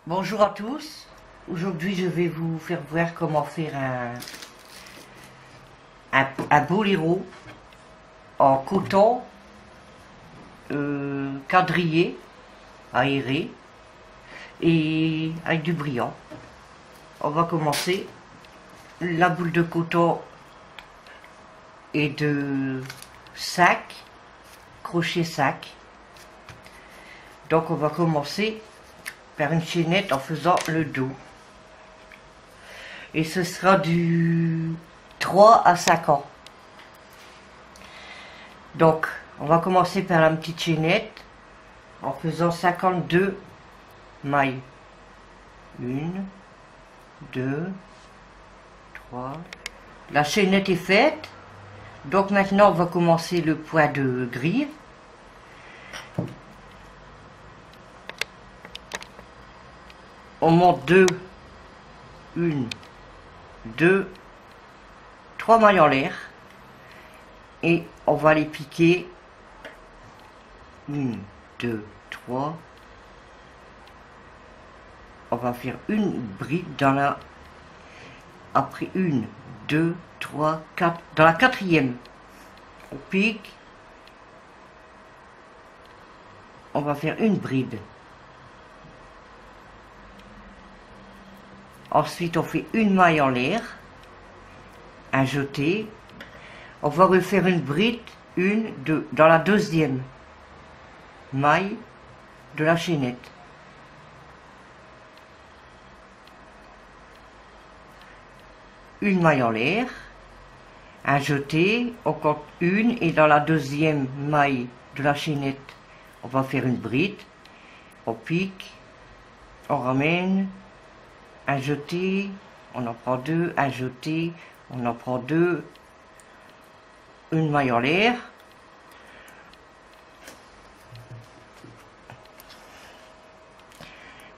Bonjour à tous. Aujourd'hui, je vais vous faire voir comment faire un boléro en coton quadrillé, aéré et avec du brillant. On va commencer. La boule de coton et de sac, crochet sac. Donc on va commencer par une chaînette en faisant le dos. Et ce sera du 3 à 5 ans. Donc on va commencer par la petite chaînette en faisant 52 mailles. 1, 2, 3. La chaînette est faite. Donc maintenant on va commencer le point de grille. On monte 1, 2, 3 mailles en l'air et on va les piquer 1, 2, 3. On va faire une bride dans la, après 1, 2, 3, 4, dans la quatrième on pique, on va faire une bride. Ensuite, on fait une maille en l'air, un jeté. On va refaire une bride, 1, 2, dans la deuxième maille de la chaînette. Une maille en l'air, un jeté, on compte une et dans la deuxième maille de la chaînette, on va faire une bride. On pique, on ramène. Un jeté, on en prend 2, un jeté, on en prend 2, une maille en l'air,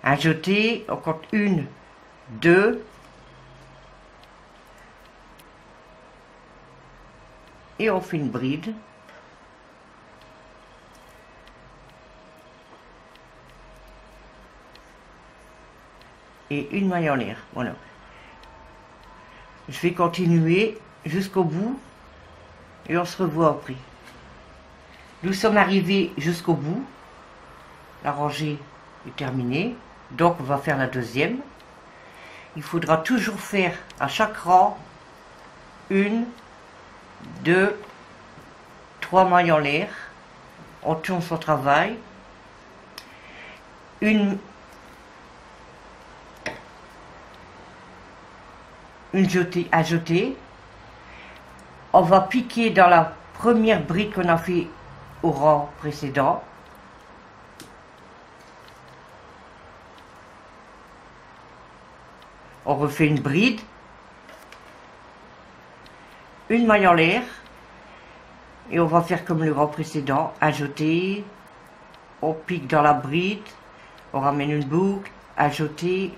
un jeté, on compte 1, 2, et on fait une bride. Et une maille en l'air, voilà. Je vais continuer jusqu'au bout et on se revoit après. Nous sommes arrivés jusqu'au bout, la rangée est terminée, donc on va faire la deuxième. Il faudra toujours faire à chaque rang 1, 2, 3 mailles en l'air, on tourne son travail, une jetée à jeter. On va piquer dans la première bride qu'on a fait au rang précédent. On refait une bride, une maille en l'air et on va faire comme le rang précédent, à jeter. On pique dans la bride, on ramène une boucle, à jeter,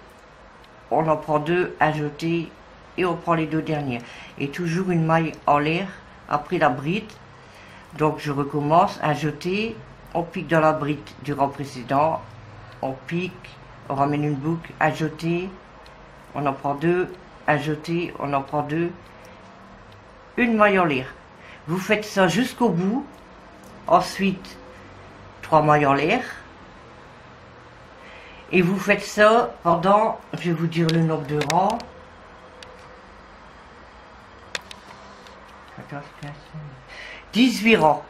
on en prend 2, à jeter et on prend les 2 dernières et toujours une maille en l'air après la bride. Donc je recommence à jeter, on pique dans la bride du rang précédent, on pique, on ramène une boucle, à jeter, on en prend 2, à jeter, on en prend 2, une maille en l'air. Vous faites ça jusqu'au bout. Ensuite 3 mailles en l'air et vous faites ça pendant, je vais vous dire le nombre de rangs, 18 rangs.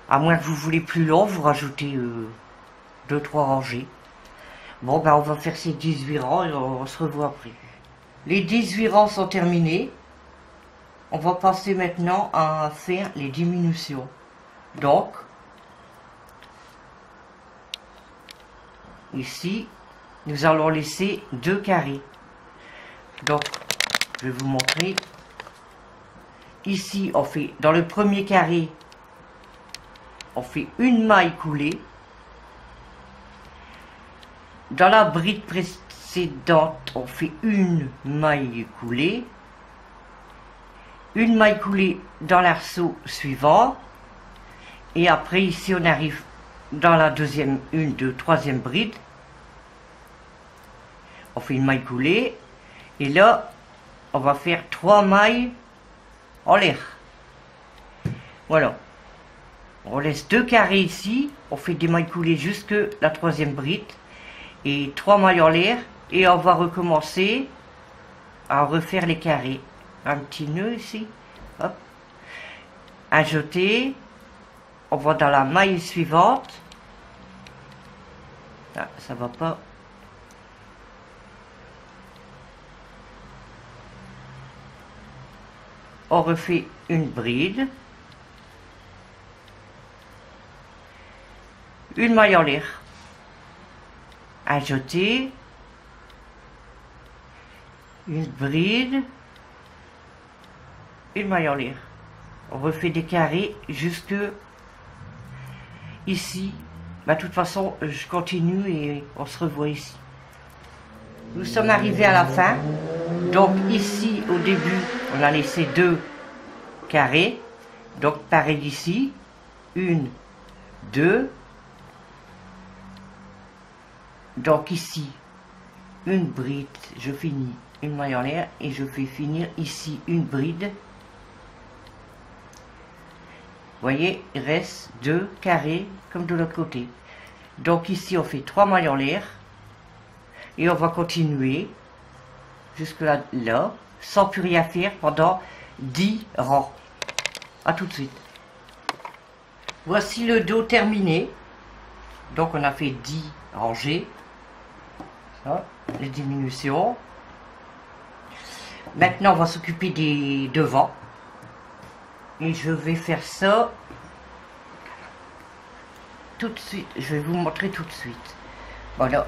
À moins que vous voulez plus long, vous rajoutez 2-3 rangées. Bon, ben on va faire ces 18 rangs et on se revoit après. Les 18 rangs sont terminés. On va passer maintenant à faire les diminutions. Donc, ici, nous allons laisser 2 carrés. Donc, je vais vous montrer. Ici, on fait, dans le premier carré, on fait une maille coulée. Dans la bride précédente, on fait une maille coulée. Une maille coulée dans l'arceau suivant. Et après, ici, on arrive dans la deuxième, troisième bride. on fait une maille coulée, et là, on va faire 3 mailles en l'air. Voilà. On laisse 2 carrés ici, on fait des mailles coulées jusque la 3e bride, et 3 mailles en l'air, et on va recommencer à refaire les carrés. Un petit nœud ici, hop, un jeté, on va dans la maille suivante. Ah, ça va pas. On refait une bride, une maille en l'air, un jeté, une bride, une maille en l'air. On refait des carrés jusque ici. Bah, de toute façon, je continue et on se revoit ici. Nous sommes arrivés à la fin. Donc ici, au début, on a laissé 2 carrés. Donc pareil ici. 1, 2. Donc ici, une bride, je finis une maille en l'air et je fais finir ici une bride. Vous voyez, il reste 2 carrés comme de l'autre côté. Donc ici, on fait 3 mailles en l'air et on va continuer jusque là, sans plus rien faire pendant 10 rangs. A tout de suite. Voici le dos terminé. Donc on a fait 10 rangées. Ça, les diminutions. Maintenant, on va s'occuper des devants. Et je vais faire ça tout de suite. Je vais vous montrer tout de suite. Voilà,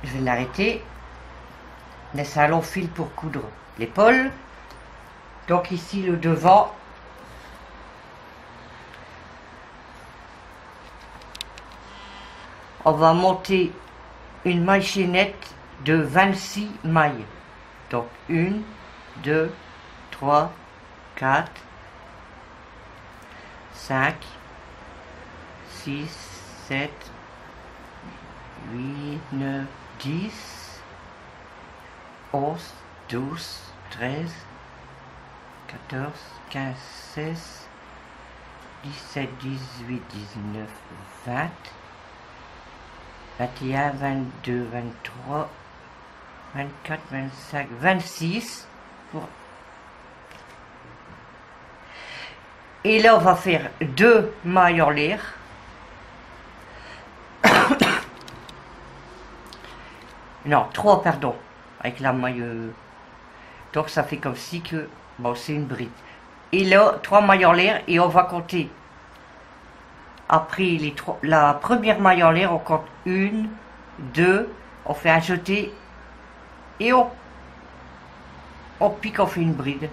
je vais l'arrêter. Laisse un long fil pour coudre l'épaule. Donc ici, le devant. On va monter une maille chaînette de 26 mailles. Donc 1, 2, 3, 4, 5, 6, 7, 8, 9, 10, 11, 12, 13, 14, 15, 16, 17, 18, 19, 20, 21, 22, 23, 24, 25, 26. Et là, on va faire 2 mailles en l'air. Non, 3, pardon. Avec la maille. Donc, ça fait comme si que. Bon, c'est une bride. Et là, 3 mailles en l'air. Et on va compter. Après la première maille en l'air, on compte 1, 2. On fait un jeté. Et on pique, on fait une bride.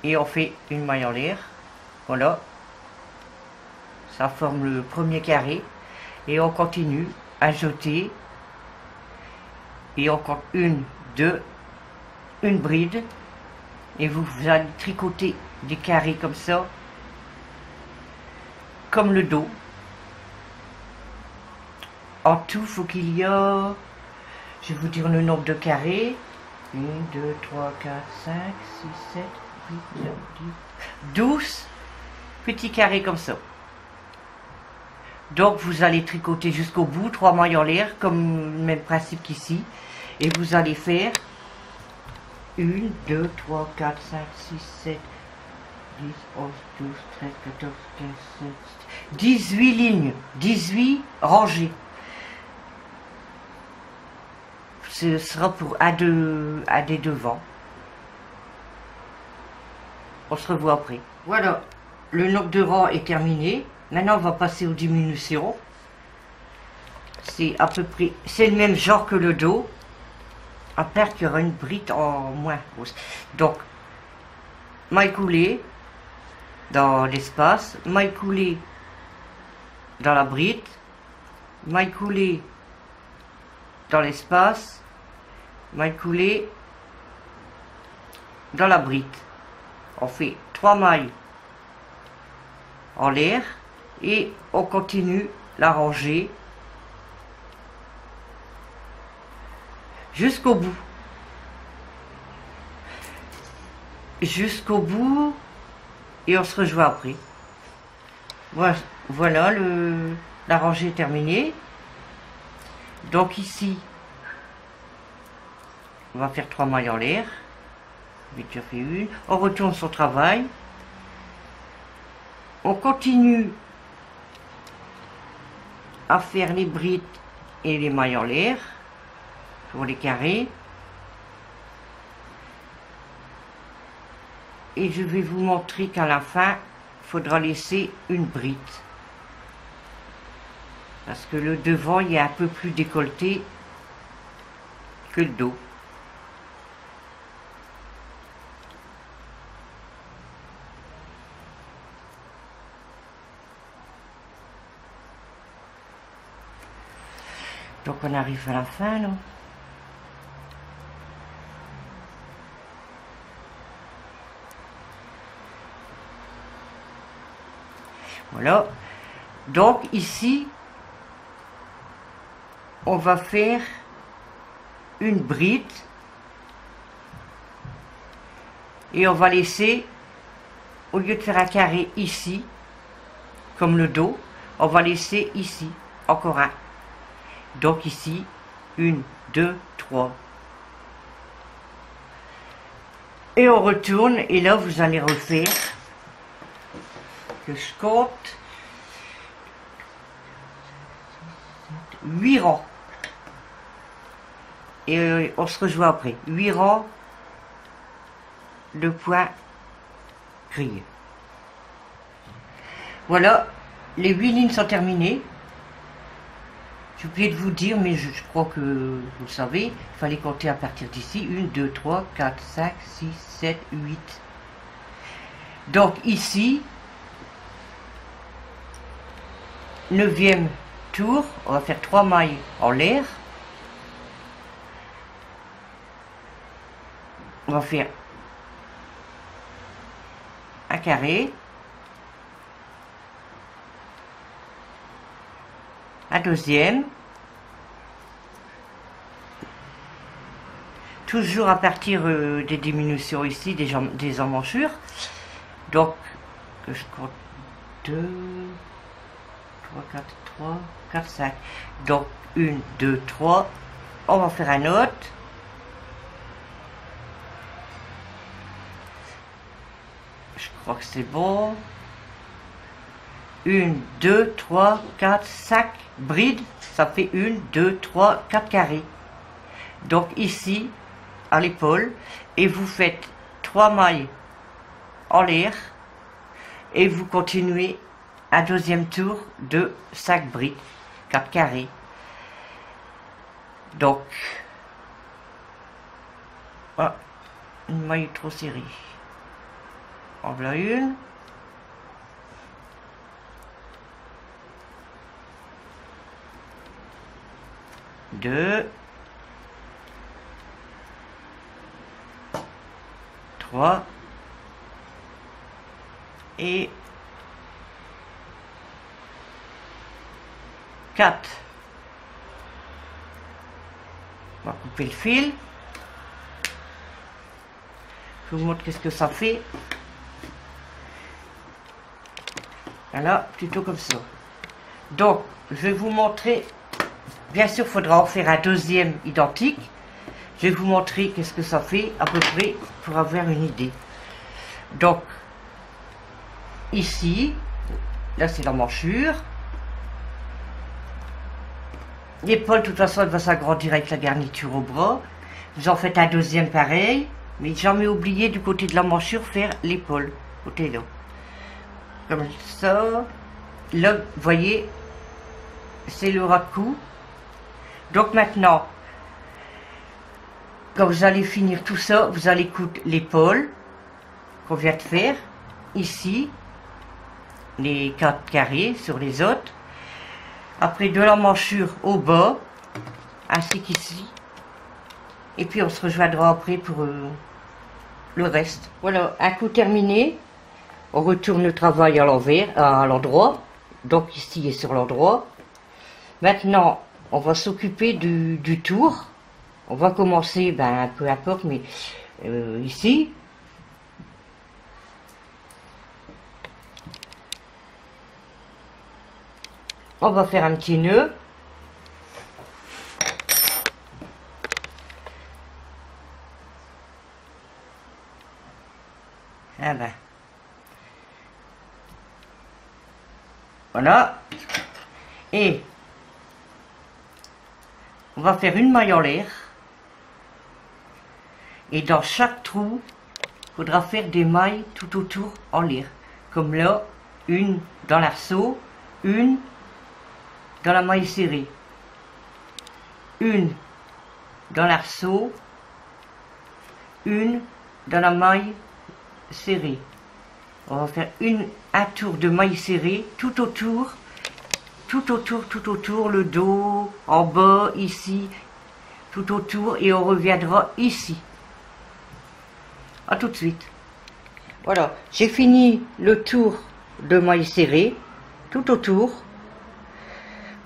Et on fait une maille en l'air. Voilà. Ça forme le premier carré. Et on continue à jeter. Et on compte 1, 2, une bride. Et vous allez tricoter des carrés comme ça. Comme le dos. En tout, faut qu'il y a... Je vais vous dire le nombre de carrés. 1, 2, 3, 4, 5, 6, 7, 8, 9, 10, 12 petits carrés comme ça. Donc vous allez tricoter jusqu'au bout, 3 mailles en l'air, comme le même principe qu'ici. Et vous allez faire 1, 2, 3, 4, 5, 6, 7, 10, 11, 12, 13, 14, 15, 16, 18 lignes, 18 rangées. Ce sera pour un des devants. On se revoit après. Voilà, le nombre de rangs est terminé. Maintenant, on va passer aux diminutions. C'est à peu près, c'est le même genre que le dos. À part qu'il y aura une bride en moins grosse. Donc, maille coulée dans l'espace, maille coulée dans la bride, maille coulée dans l'espace, maille coulée dans la bride. On fait 3 mailles en l'air et on continue la rangée jusqu'au bout. Jusqu'au bout, et on se rejoint après. Voilà, la rangée est terminée. Donc ici, on va faire 3 mailles en l'air. J'ai déjà fait une. On retourne son travail. On continue à faire les brides et les mailles en l'air pour les carrés. Et je vais vous montrer qu'à la fin, il faudra laisser une bride. Parce que le devant, il est un peu plus décolleté que le dos. Donc on arrive à la fin, là. Voilà. Donc ici, on va faire une bride et on va laisser, au lieu de faire un carré ici, comme le dos, on va laisser ici, encore un. Donc ici, 1, 2, 3. Et on retourne, et là vous allez refaire, que je compte, 8 rangs. Et on se rejoint après. 8 rangs de points grillés. Voilà, les 8 lignes sont terminées. J'ai oublié de vous dire, mais je crois que vous le savez, il fallait compter à partir d'ici. 1, 2, 3, 4, 5, 6, 7, 8. Donc ici, 9e tour, on va faire 3 mailles en l'air. On va faire un carré, un deuxième, toujours à partir des diminutions ici, des emmanchures. Donc, je compte 2, 3, 4, 3, 4, 5. Donc, 1, 2, 3. On va faire un autre. Je crois que c'est bon. 1, 2, 3, 4, 5 brides. Ça fait 1, 2, 3, 4 carrés. Donc ici, à l'épaule. Et vous faites 3 mailles en l'air. Et vous continuez un deuxième tour de 5 brides. 4 carrés. Donc, ah, une maille trop serrée. En voilà une. Deux. 3. Et 4. On va couper le fil. Je vous montre qu'est-ce que ça fait. Voilà, plutôt comme ça. Donc, je vais vous montrer. Bien sûr, il faudra en faire un deuxième identique. Je vais vous montrer qu'est-ce que ça fait à peu près pour avoir une idée. Donc, ici, là c'est l'emmanchure. L'épaule, de toute façon, elle va s'agrandir avec la garniture au bras. Vous en faites un deuxième pareil, mais jamais oublié du côté de l'emmanchure faire l'épaule. Côté là. Comme ça. Là, vous voyez, c'est le ras de cou. Donc maintenant, quand vous allez finir tout ça, vous allez coudre l'épaule qu'on vient de faire. Ici, les 4 carrés sur les autres. Après de l'emmanchure au bas, ainsi qu'ici. Et puis on se rejoindra après pour le reste. Voilà, un coup terminé. On retourne le travail à l'envers, à l'endroit. Donc ici est sur l'endroit. Maintenant, on va s'occuper du tour. On va commencer, ben peu importe, mais ici. On va faire un petit nœud. Ah ben. Voilà. Et on va faire une maille en l'air. Et dans chaque trou, il faudra faire des mailles tout autour en l'air. Comme là, une dans l'arceau, une dans la maille serrée, une dans l'arceau, une dans la maille serrée. On va faire un tour de maille serrée tout autour, le dos, en bas, ici, tout autour, et on reviendra ici. À tout de suite. Voilà, j'ai fini le tour de maille serrée, tout autour.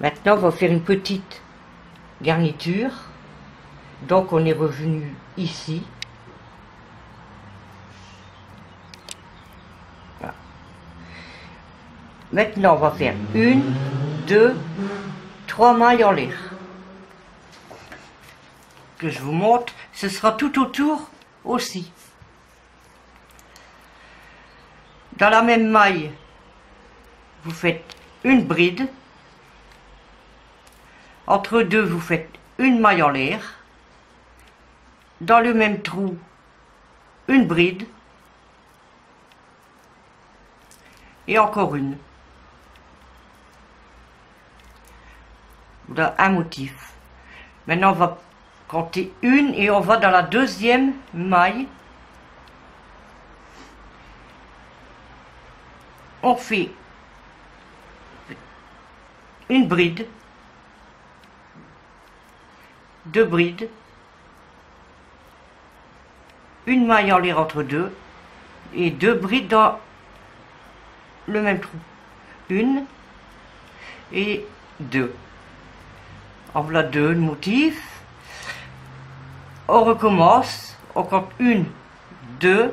Maintenant, on va faire une petite garniture. Donc, on est revenu ici. Voilà. Maintenant, on va faire 1, 2, 3 mailles en l'air. Que je vous montre, ce sera tout autour aussi. Dans la même maille, vous faites une bride. Entre deux, vous faites une maille en l'air. Dans le même trou, une bride. Et encore une. Voilà un motif. Maintenant, on va compter une et on va dans la deuxième maille. On fait une bride. Deux brides, une maille en l'air entre deux et deux brides dans le même trou. Une et deux. En voilà deux motifs. On recommence, on compte une, deux.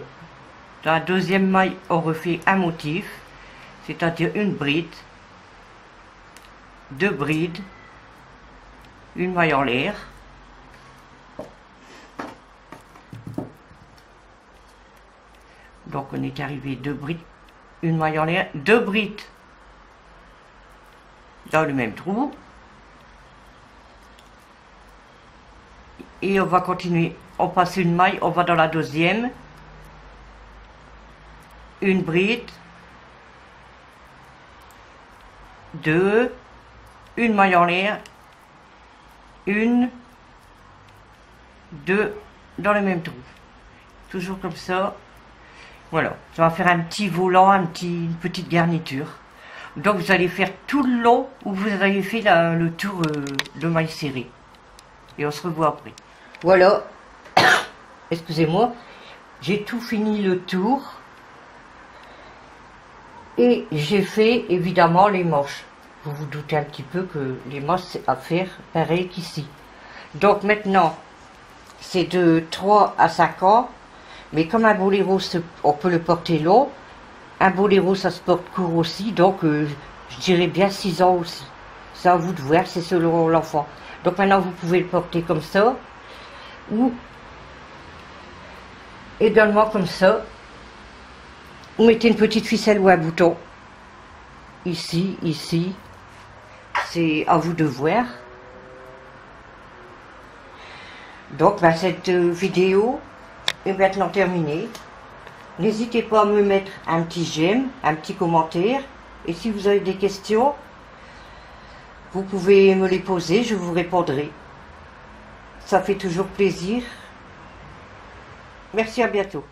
Dans la deuxième maille, on refait un motif, c'est-à-dire une bride, deux brides, une maille en l'air. Donc on est arrivé deux brides, une maille en l'air, deux brides dans le même trou. Et on va continuer, on passe une maille, on va dans la deuxième, une bride, deux, une maille en l'air, une, deux dans le même trou. Toujours comme ça. Voilà, ça va faire un petit volant, une petite garniture. Donc vous allez faire tout le long où vous avez fait le tour de maille serrée. Et on se revoit après. Voilà, excusez-moi, j'ai tout fini le tour. Et j'ai fait évidemment les manches. Vous vous doutez un petit peu que les manches c'est à faire pareil qu'ici. Donc maintenant, c'est de 3 à 5 ans. Mais comme un boléro, on peut le porter long, un boléro ça se porte court aussi, donc je dirais bien 6 ans aussi. C'est à vous de voir, c'est selon l'enfant. Donc maintenant vous pouvez le porter comme ça, ou également comme ça. Vous mettez une petite ficelle ou un bouton, ici, ici, c'est à vous de voir. Donc ben, cette vidéo est maintenant terminée. N'hésitez pas à me mettre un petit j'aime, un petit commentaire. Et si vous avez des questions, vous pouvez me les poser, je vous répondrai. Ça fait toujours plaisir. Merci, à bientôt.